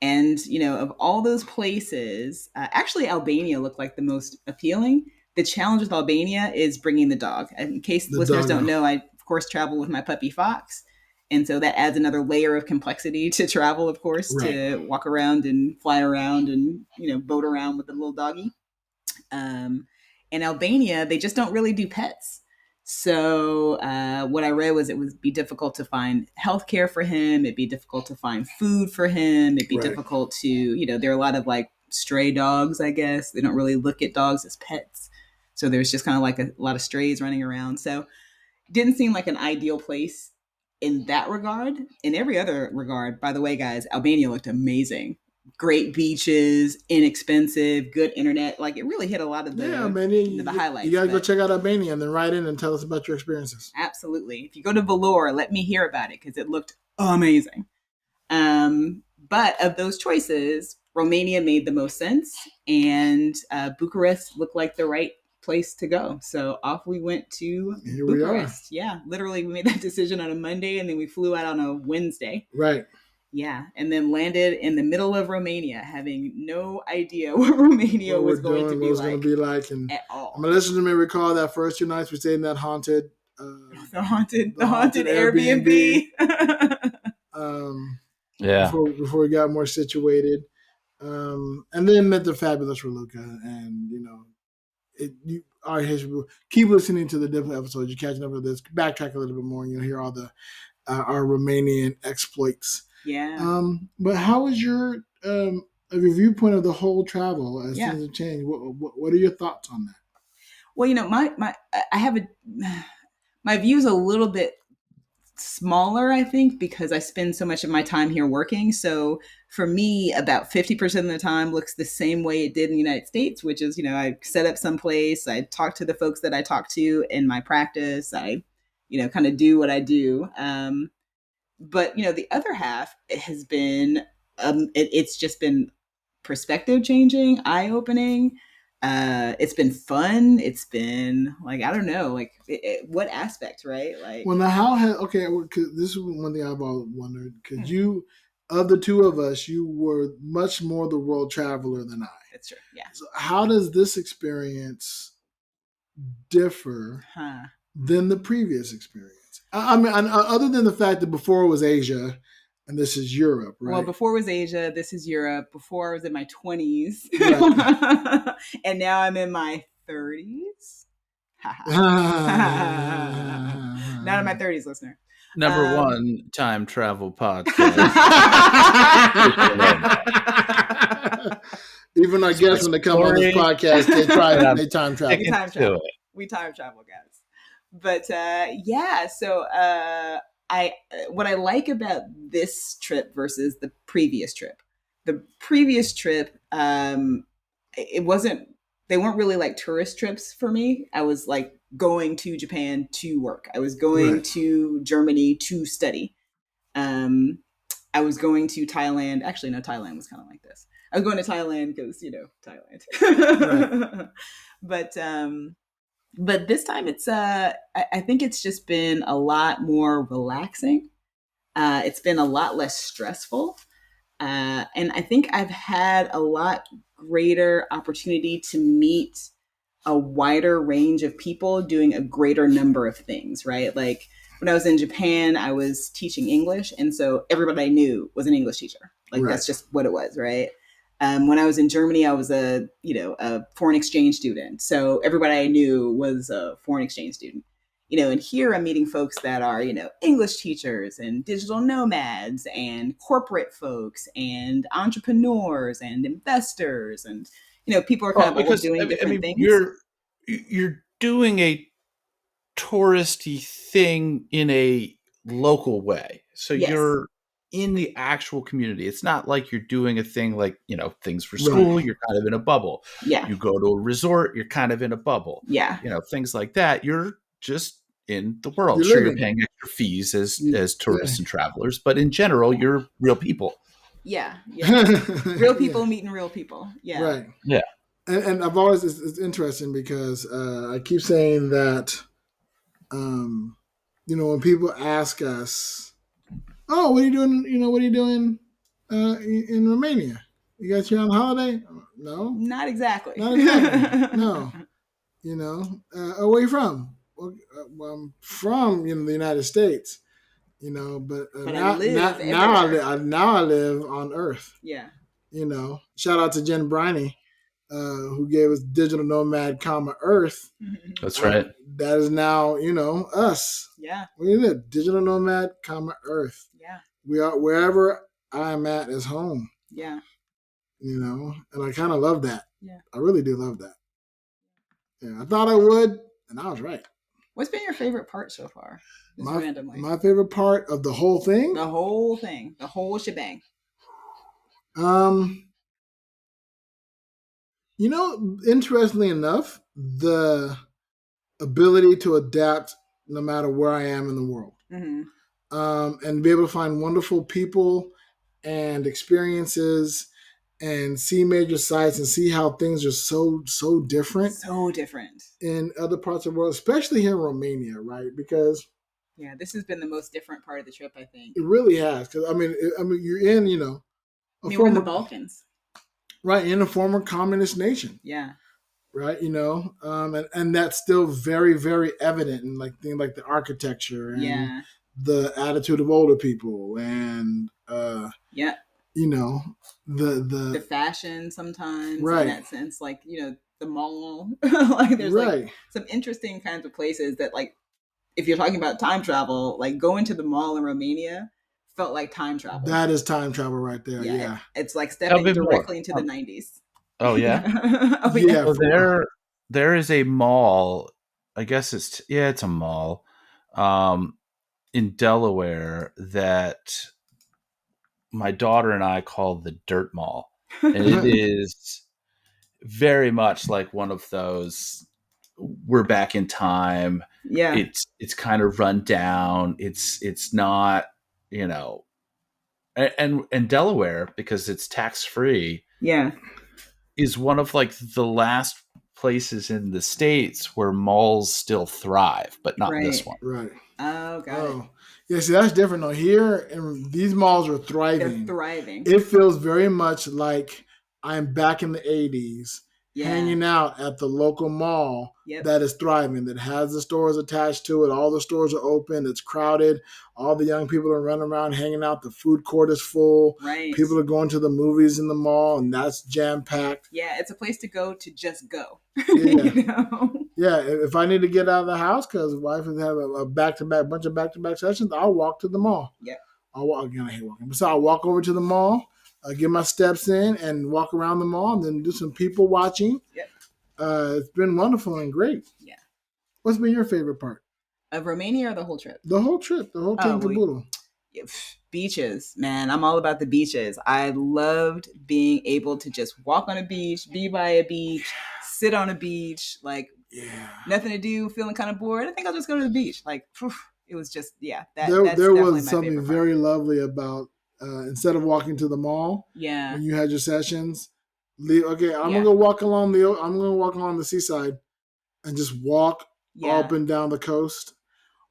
And, of all those places, actually Albania looked like the most appealing. The challenge with Albania is bringing the dog. In case listeners don't know, I, of course, travel with my puppy Fox. And so that adds another layer of complexity to travel, of course, to walk around and fly around and, boat around with the little doggy. In Albania, they just don't really do pets. So what I read was it would be difficult to find healthcare for him. It'd be difficult to find food for him. It'd be difficult to, there are a lot of like stray dogs, I guess. They don't really look at dogs as pets. So there's just kind of like a lot of strays running around. So it didn't seem like an ideal place in that regard. In every other regard, by the way, guys, Albania looked amazing. Great beaches, inexpensive, good internet. Like it really hit a lot of the highlights. You gotta go check out Albania and then write in and tell us about your experiences. Absolutely. If you go to Vlorë, let me hear about it because it looked amazing. But of those choices, Romania made the most sense, and Bucharest looked like the right place to go. So off we went to Bucharest. Yeah, literally we made that decision on a Monday and then we flew out on a Wednesday. Right. Yeah, and then landed in the middle of Romania, having no idea what Romania was going to be like at all. My listeners may recall that first 2 nights we stayed in that haunted Airbnb. Before we got more situated, and then met the fabulous Raluca, and our history. Keep listening to the different episodes. You're catching up with this. Backtrack a little bit more, and you'll hear all the our Romanian exploits. Yeah. But how was your viewpoint of the whole travel as things have changed? What are your thoughts on that? Well, my view is a little bit smaller, I think, because I spend so much of my time here working. So for me, about 50% of the time looks the same way it did in the United States, which is, I set up someplace, I talk to the folks that I talk to in my practice, I, kind of do what I do. But, the other half has been, it's just been perspective changing, eye opening. It's been fun. It's been like, I don't know, like what aspect, right? Like, well, now cause this is one thing I've always wondered, because you, of the two of us, you were much more the world traveler than I. That's true. Yeah. So how does this experience differ than the previous experience? I mean, other than the fact that before it was Asia and this is Europe, right? Well, before it was Asia, this is Europe. Before I was in my 20s. Right. And now I'm in my 30s. Not in my 30s, listener. Number one time travel podcast. Even our guests, when they come on this podcast, they time travel. We time travel, guys. But so what I like about this trip versus the previous trip, they weren't really like tourist trips for me. I was like going to Japan to work. I was going to Germany to study. I was going to Thailand. Actually, no, Thailand was kind of like this. I was going to Thailand because, Thailand. But this time it's, I think it's just been a lot more relaxing. It's been a lot less stressful. And I think I've had a lot greater opportunity to meet a wider range of people doing a greater number of things, right? Like when I was in Japan, I was teaching English. And so everybody I knew was an English teacher. Like that's just what it was, right? When I was in Germany, I was a foreign exchange student. So everybody I knew was a foreign exchange student. And here I'm meeting folks that are, English teachers and digital nomads and corporate folks and entrepreneurs and investors and, people are kind of all doing different things. You're doing a touristy thing in a local way. So you're in the actual community. It's not like you're doing a thing like, things for school, you're kind of in a bubble. Yeah. You go to a resort, you're kind of in a bubble. Yeah. Things like that. You're just in the world. You're paying extra fees as tourists and travelers, but in general, you're real people. Yeah. Real people meeting real people. Yeah. Right. Yeah. And I've always, it's interesting because I keep saying that, when people ask us, oh, what are you doing? What are you doing in Romania? You guys here on holiday? No. Not exactly. No. Where you from? Well, I'm from the United States. But now I live on Earth. Yeah. Shout out to Jen Briney, who gave us Digital Nomad, Earth. That's right. That is now, us. Yeah. We live Digital Nomad, Earth. Yeah. We are wherever I'm at is home. Yeah. And I kind of love that. Yeah. I really do love that. Yeah. I thought I would, and I was right. What's been your favorite part so far? Randomly. My favorite part of the whole thing? The whole thing. The whole shebang. Interestingly enough, the ability to adapt no matter where I am in the world. Mm-hmm. And be able to find wonderful people and experiences and see major sites and see how things are so different. So different. In other parts of the world, especially here in Romania, right? Because this has been the most different part of the trip, I think. It really has. Because I mean, you're in, we're in the Balkans. Right, in a former communist nation. Yeah. Right, and that's still very, very evident in like things like the architecture and the attitude of older people and the fashion sometimes, right, in that sense, like the mall, like there's like some interesting kinds of places that, like, if you're talking about time travel, like going to the mall in Romania felt like time travel. That is time travel right there. Yeah. It's like stepping directly into the 90s. Oh yeah. Yeah. So there is a mall. I guess it's a mall in Delaware that my daughter and I call the Dirt Mall, and it is very much like one of those. We're back in time. Yeah, it's kind of run down. It's not, and Delaware, because it's tax free. Yeah, is one of like the last places in the States where malls still thrive, but not this one. Right. Oh, got it. Yeah, see, that's different though. Here, and these malls are thriving. They're thriving. It feels very much like I'm back in the 80s hanging out at the local mall that is thriving, that has the stores attached to it. All the stores are open. It's crowded. All the young people are running around hanging out. The food court is full. Right. People are going to the movies in the mall, and that's jam-packed. Yeah, it's a place to go to just go. Yeah. You know? Yeah, if I need to get out of the house because wife has have a bunch of back-to-back sessions, I'll walk to the mall. Yeah. I hate walking. So I'll walk over to the mall, get my steps in, and walk around the mall, and then do some people watching. Yeah. It's been wonderful and great. Yeah. What's been your favorite part? Of Romania or the whole trip? The whole trip, the whole kit and caboodle. Beaches, man. I'm all about the beaches. I loved being able to just walk on a beach, be by a beach, sit on a beach, like nothing to do, feeling kind of bored. I think I'll just go to the beach. Like, it was just, there was something very lovely about instead of walking to the mall when you had your sessions, I'm gonna go walk along the seaside and just walk up and down the coast.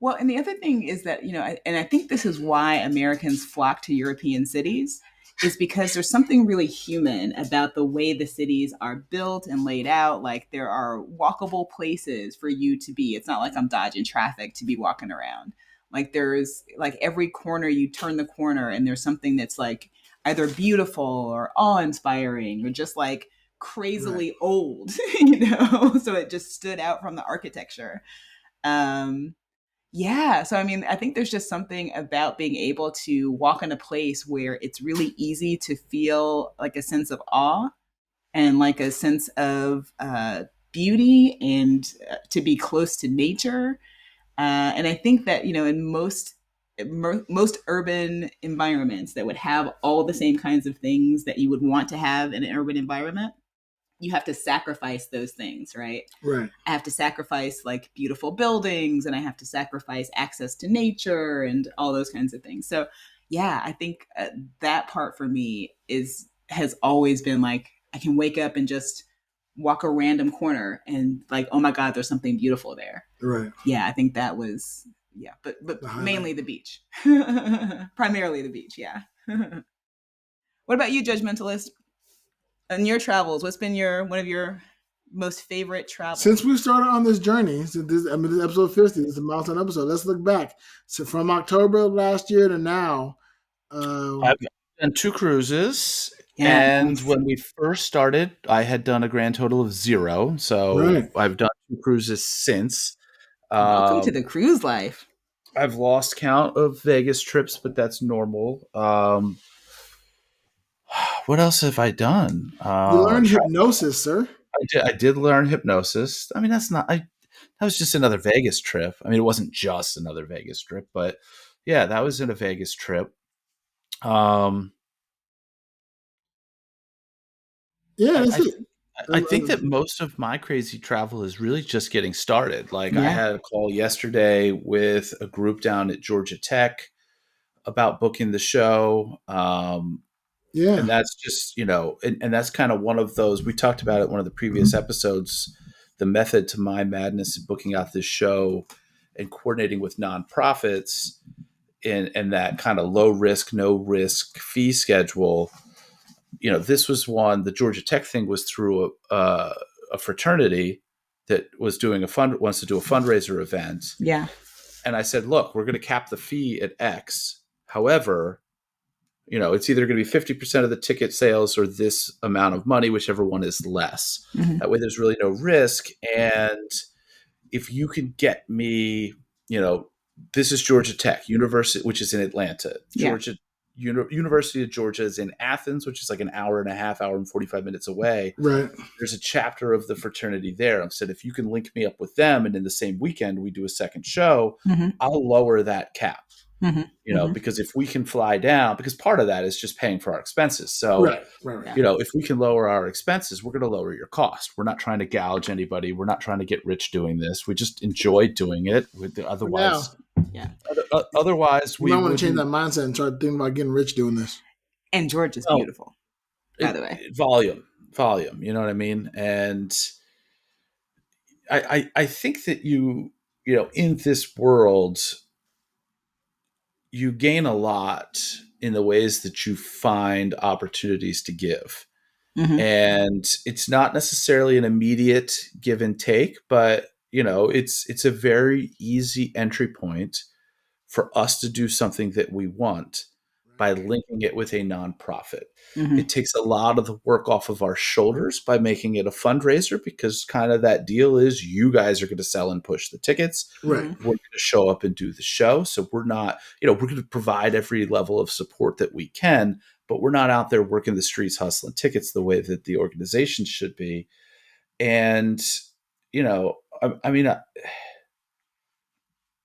Well, and the other thing is that, and I think this is why Americans flock to European cities, is because there's something really human about the way the cities are built and laid out. Like, there are walkable places for you to be. It's not like I'm dodging traffic to be walking around. Like, there's like every corner, you turn the corner and there's something that's like either beautiful or awe-inspiring or just like crazily old, so it just stood out from the architecture. So I mean, I think there's just something about being able to walk in a place where it's really easy to feel like a sense of awe and like a sense of beauty and to be close to nature. And I think that, in most urban environments that would have all the same kinds of things that you would want to have in an urban environment, you have to sacrifice those things, right? Right. I have to sacrifice like beautiful buildings, and I have to sacrifice access to nature and all those kinds of things. So yeah, I think that part for me has always been like, I can wake up and just walk a random corner and like, oh my God, there's something beautiful there. Right. Yeah, I think that was, but mainly the beach. Primarily the beach, yeah. What about you, Judgmentalist? In your travels, what's been one of your most favorite travels? Since we started on this journey, this is episode 50. It's a milestone episode. Let's look back. So from October of last year to now, I've done 2 cruises, and when we first started, I had done a grand total of 0. So I've done 2 cruises since. Welcome to the cruise life. I've lost count of Vegas trips, but that's normal. What else have I done? You learned hypnosis, sir. I did learn hypnosis. I mean, that was just another Vegas trip. I mean, it wasn't just another Vegas trip, but yeah, that was in a Vegas trip. That's it. I think that most of my crazy travel is really just getting started. Like I had a call yesterday with a group down at Georgia Tech about booking the show. And that's just, and that's kind of one of those, we talked about it in one of the previous episodes, the method to my madness in booking out this show and coordinating with nonprofits and that kind of low risk, no risk fee schedule. This was one, the Georgia Tech thing was through a fraternity that was doing wants to do a fundraiser event. Yeah. And I said, look, we're going to cap the fee at X. However, it's either going to be 50% of the ticket sales or this amount of money, whichever one is less. Mm-hmm. That way there's really no risk. And if you can get me, this is Georgia Tech University, which is in Atlanta. University of Georgia is in Athens, which is like an hour and a half, hour and 45 minutes away. Right. There's a chapter of the fraternity there. I said, if you can link me up with them and in the same weekend we do a second show, I'll lower that cap. Because if we can fly down, because part of that is just paying for our expenses. So, if we can lower our expenses, we're going to lower your cost. We're not trying to gouge anybody. We're not trying to get rich doing this. We just enjoy doing it. Otherwise, we might want to change that mindset and start thinking about getting rich doing this. And Georgia's beautiful, by the way. Volume. You know what I mean? And I think that in this world, you gain a lot in the ways that you find opportunities to give. And it's not necessarily an immediate give and take, but it's a very easy entry point for us to do something that we want by linking it with a nonprofit. It takes a lot of the work off of our shoulders by making it a fundraiser, because kind of that deal is you guys are going to sell and push the tickets. Right. We're going to show up and do the show. So we're not, we're going to provide every level of support that we can, but we're not out there working the streets hustling tickets the way that the organization should be. And,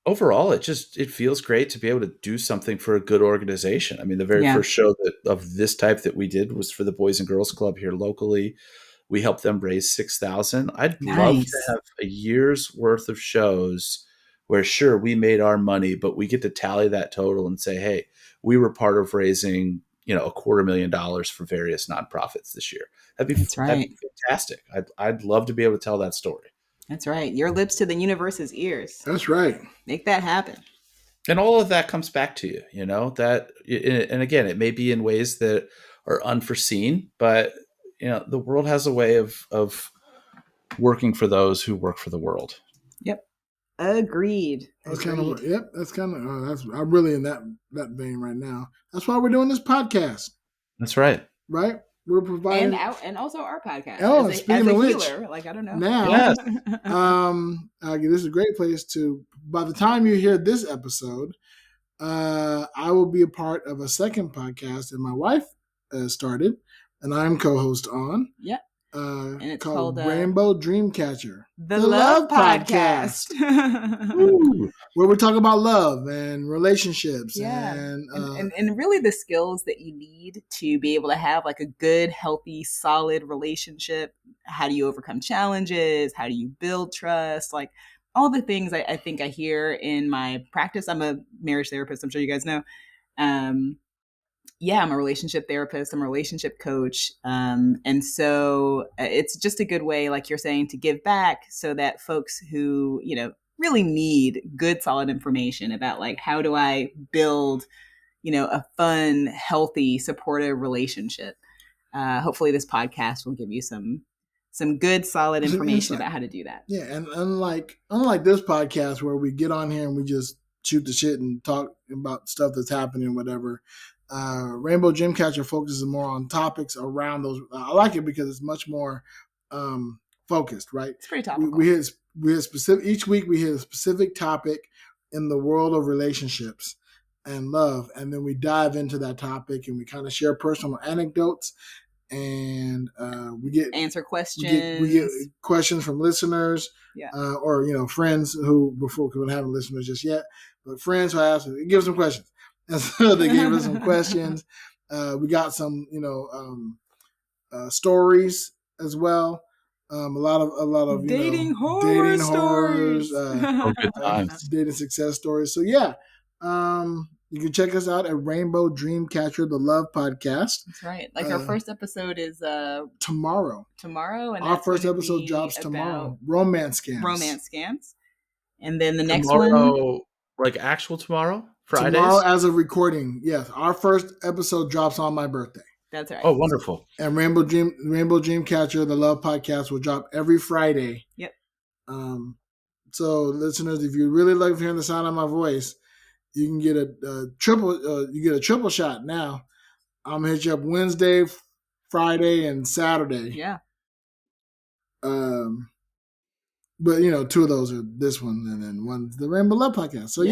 overall, it feels great to be able to do something for a good organization. I mean, the very first show of this type that we did was for the Boys and Girls Club here locally. We helped them raise $6,000. I'd love to have a year's worth of shows where, sure, we made our money, but we get to tally that total and say, hey, we were part of raising, $250,000 for various nonprofits this year. That'd be fantastic. I'd love to be able to tell that story. That's right. Your lips to the universe's ears. That's right. Make that happen. And all of that comes back to you, that, and again, it may be in ways that are unforeseen, but the world has a way of working for those who work for the world. Yep. Agreed. That's kind of, I'm really in that vein right now. That's why we're doing this podcast. That's right. Right? We're providing, and also our podcast. Oh, as speaking a of which, healer, I don't know. Now, yes. This is a great place to. By the time you hear this episode, I will be a part of a second podcast that my wife started, and I'm co-host on. Yeah. And it's called Rainbow Dreamcatcher, the Love Podcast. Where we talk about love and relationships, and really the skills that you need to be able to have like a good, healthy, solid relationship. How do you overcome challenges? How do you build trust? Like all the things I think I hear in my practice. I'm a marriage therapist. I'm sure you guys know. I'm a relationship therapist. I'm a relationship coach. And so it's just a good way, like you're saying, to give back so that folks who, really need good, solid information about like, how do I build, a fun, healthy, supportive relationship? Hopefully this podcast will give you some good, solid information about how to do that. Yeah. And unlike this podcast where we get on here and we just shoot the shit and talk about stuff that's happening, whatever, Rainbow Dreamcatcher focuses more on topics around those. I like it because it's much more focused, right? It's pretty topical. We hit specific each week. We hit a specific topic in the world of relationships and love, and then we dive into that topic and we kind of share personal anecdotes, and we get answer questions. We get questions from listeners, or friends who before we haven't listeners just yet, but friends who ask, it gives them questions. And so they gave us some questions. We got some, stories as well. A lot of dating horrors, good times, dating success stories. So you can check us out at Rainbow Dreamcatcher, the Love Podcast. That's right. Like our first episode is tomorrow. And our first episode drops tomorrow. Romance scams. And then the next one, like actual tomorrow. Fridays? Tomorrow as of recording, yes. Our first episode drops on my birthday. That's right. Oh, wonderful. And Rainbow Dreamcatcher, the Love Podcast, will drop every Friday. Yep. So listeners, if you really like hearing the sound of my voice, you can get a triple shot now. I'm going to hit you up Wednesday, Friday, and Saturday. Yeah. But two of those are this one, and then one's the Rainbow Love Podcast. So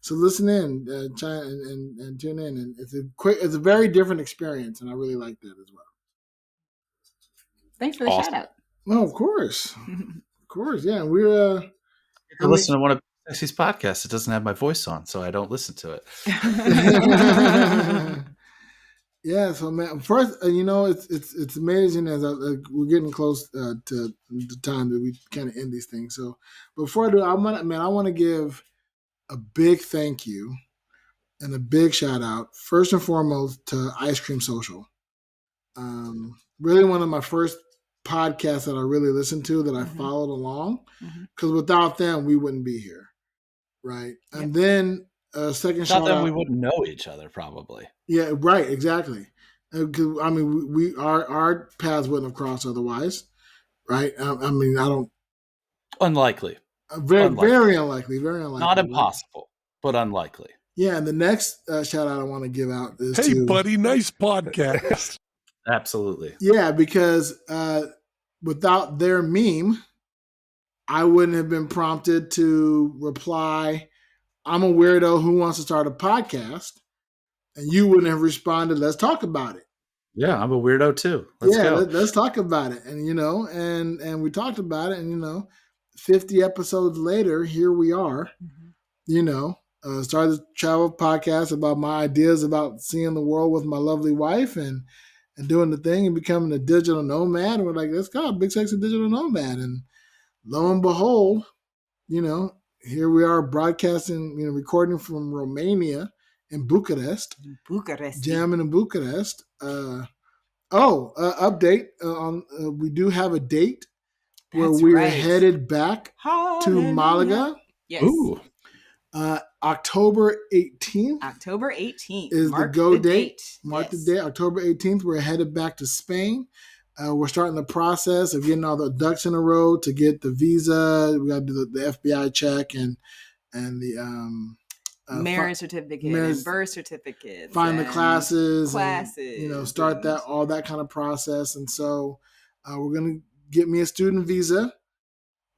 so listen in, try and tune in, and it's a very different experience, and I really like that as well. Thanks for the shout out. Well, of course, yeah. We're listen to one of Sexy's podcasts. It doesn't have my voice on, so I don't listen to it. Yeah, so man, first, it's amazing as we're getting close to the time that we kind of end these things. So before I do, I want to give a big thank you and a big shout out first and foremost to Ice Cream Social. Really one of my first podcasts that I really listened to that I followed along, because without them we wouldn't be here, right? Yep. And then second shout out. Not that we wouldn't know each other, probably. Yeah, right, exactly. I mean, our paths wouldn't have crossed otherwise, right? I mean, I don't. Unlikely. Very unlikely. Very unlikely. Not impossible, but unlikely. Yeah, and the next shout out I want to give out is hey, buddy, nice podcast. Absolutely. Yeah, because without their meme, I wouldn't have been prompted to reply, I'm a weirdo who wants to start a podcast, and you wouldn't have responded, let's talk about it. Yeah, I'm a weirdo too. Let's go. Let's talk about it. And, and we talked about it, and, 50 episodes later, here we are, started a travel podcast about my ideas about seeing the world with my lovely wife and doing the thing and becoming a digital nomad. And we're like, let's go, Big Sexy Digital Nomad. And lo and behold, here we are broadcasting, recording from Romania in Bucharest. Jamming in Bucharest. Update on we do have a date where we are headed back to Malaga. Yes. Ooh. October 18th. October 18th is the go date. Mark the date. October 18th. We're headed back to Spain. We're starting the process of getting all the ducks in a row to get the visa. We got to do the FBI check and the marriage certificate, and birth certificate, find the classes, and, start that all that kind of process. And so we're gonna get me a student visa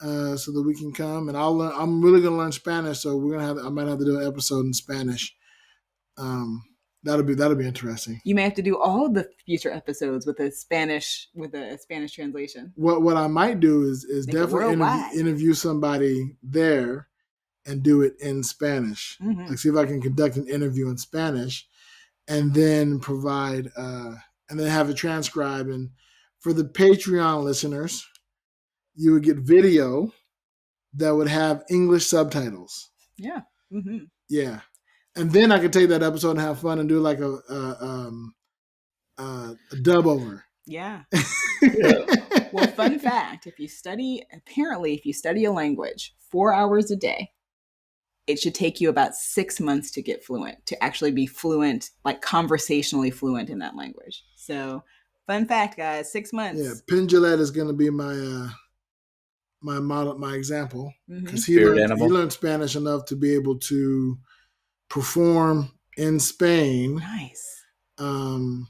so that we can come. And I'm really gonna learn Spanish, so I might have to do an episode in Spanish. That'll be interesting. You may have to do all the future episodes with a Spanish translation. What I might do is definitely interview somebody there and do it in Spanish. Mm-hmm. Like see if I can conduct an interview in Spanish, and then provide and then have it transcribed. And for the Patreon listeners, you would get video that would have English subtitles. Yeah. Mm-hmm. Yeah. And then I could take that episode and have fun and do like a dub over. Yeah. Well, fun fact, if you study a language 4 hours a day, it should take you about 6 months to get fluent, to actually be fluent, like conversationally fluent in that language. So fun fact, guys, 6 months. Yeah. Penn Jillette is going to be my model, my example. Because he learned Spanish enough to be able to perform in Spain. Nice. And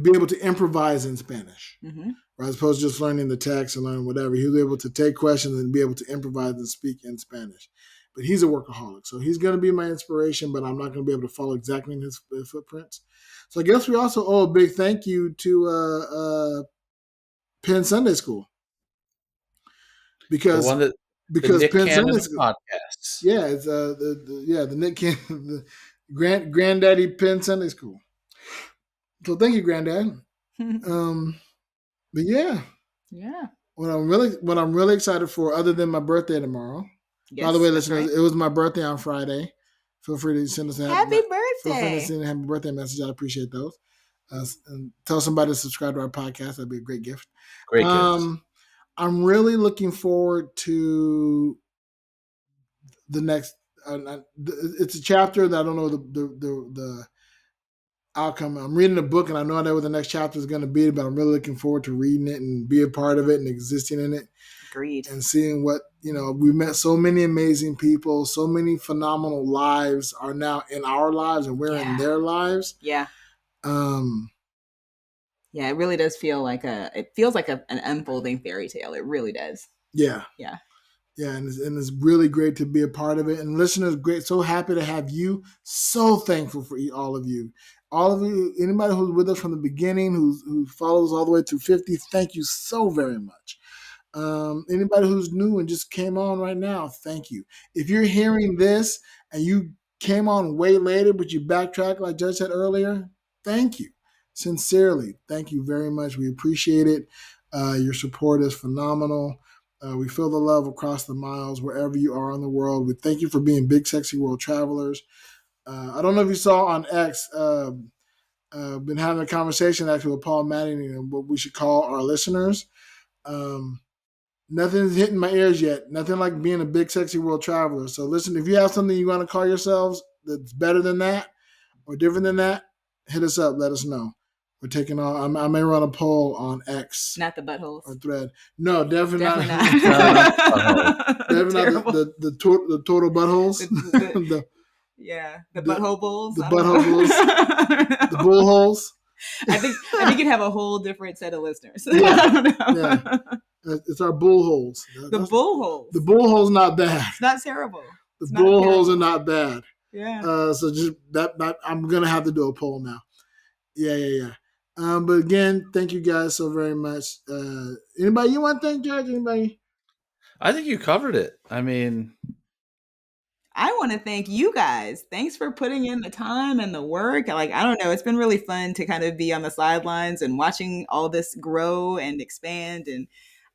be able to improvise in Spanish. Mm-hmm. Right, as opposed to just learning the text and learning whatever. He was able to take questions and be able to improvise and speak in Spanish. But he's a workaholic. So he's going to be my inspiration, but I'm not going to be able to follow exactly in his footprints. So I guess we also owe a big thank you to Penn Sunday School. Because Penn Sunday School podcasts. Yeah, it's the Nick Cannon, the Granddaddy Penn Sunday School. So thank you, Granddad. But yeah. What I'm really excited for, other than my birthday tomorrow. Yes, by the way, listeners, It was my birthday on Friday. Feel free to send us a happy birthday message. I'd appreciate those. And tell somebody to subscribe to our podcast. That'd be a great gift. Great gift. I'm really looking forward to the next. It's a chapter that I don't know the outcome. I'm reading a book and I know what the next chapter is going to be, but I'm really looking forward to reading it and be a part of it and existing in it. Agreed. And seeing what, we met so many amazing people, so many phenomenal lives are now in our lives and we're in their lives. Yeah. Yeah, it really does feel like an unfolding fairy tale. It really does. Yeah. Yeah. Yeah, and it's really great to be a part of it. And listeners, great. So happy to have you. So thankful for all of you. All of you, anybody who's with us from the beginning, who follows all the way to 50, thank you so very much. Anybody who's new and just came on right now, thank you. If you're hearing this and you came on way later, but you backtracked like Judge said earlier, thank you. Sincerely, thank you very much. We appreciate it. Your support is phenomenal. We feel the love across the miles wherever you are in the world. We thank you for being big, sexy world travelers. I don't know if you saw on X, been having a conversation actually with Paul Manning, what we should call our listeners. Nothing's hitting my ears yet. Nothing like being a big, sexy world traveler. So listen, if you have something you want to call yourselves that's better than that or different than that, hit us up. Let us know. We're taking on. I may run a poll on X. Not the buttholes. Or Thread. No, definitely not. Definitely not the total buttholes. The butthole bulls. The butthole bulls. The bull holes. I think you'd have a whole different set of listeners. Yeah. It's our bull holes. The bull holes. The bull holes not bad. It's not terrible. The bull holes are not bad. Yeah. So just that I'm gonna have to do a poll now. Yeah. But again, thank you guys so very much. Anybody you want to thank, Judge? Anybody? I think you covered it. I mean, I want to thank you guys. Thanks for putting in the time and the work. Like, I don't know, it's been really fun to kind of be on the sidelines and watching all this grow and expand. And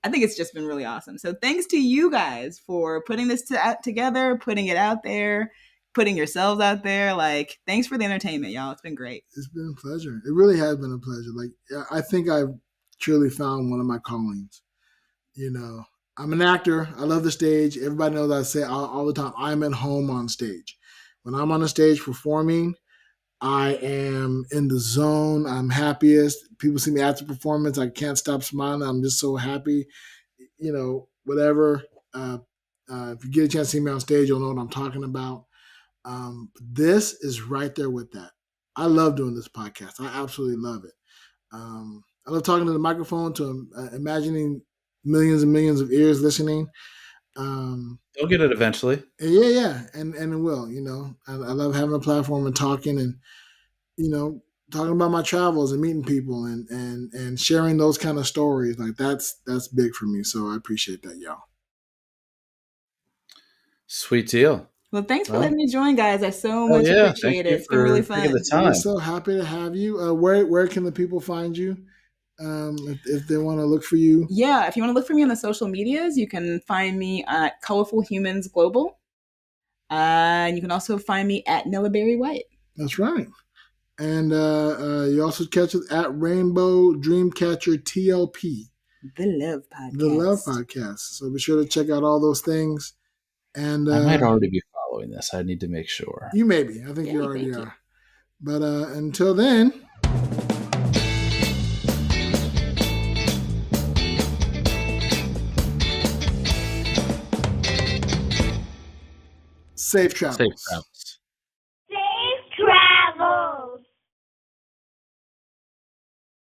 I think it's just been really awesome. So thanks to you guys for putting this together, putting it out there, putting yourselves out there. Like, thanks for the entertainment, y'all. It's been great. It's been a pleasure. It really has been a pleasure. Like, I think I've truly found one of my callings. You know, I'm an actor. I love the stage. Everybody knows I say all the time, I'm at home on stage. When I'm on the stage performing, I am in the zone. I'm happiest. People see me after performance. I can't stop smiling. I'm just so happy. You know, whatever. If you get a chance to see me on stage, you'll know what I'm talking about. This is right there with that. I love doing this podcast. I absolutely love it. I love talking to the microphone, to imagining millions and millions of ears listening. They'll get it eventually. Yeah, and it will. You know, I love having a platform and talking, and you know, talking about my travels and meeting people and sharing those kind of stories. Like that's big for me. So I appreciate that, y'all. Sweet deal. Well, thanks for letting me join, guys. I so much appreciate it. It's been really fun. We're so happy to have you. Where can the people find you? If they want to look for you. Yeah, if you want to look for me on the social medias, you can find me at Colorful Humans Global. And you can also find me at Nilla BerryWhite. That's right. And you also catch it at Rainbow Dreamcatcher TLP. The Love Podcast. The Love Podcast. So be sure to check out all those things. And I might already be following this. I need to make sure. You may be. I think you already are. But until then. Safe travels. Safe travels.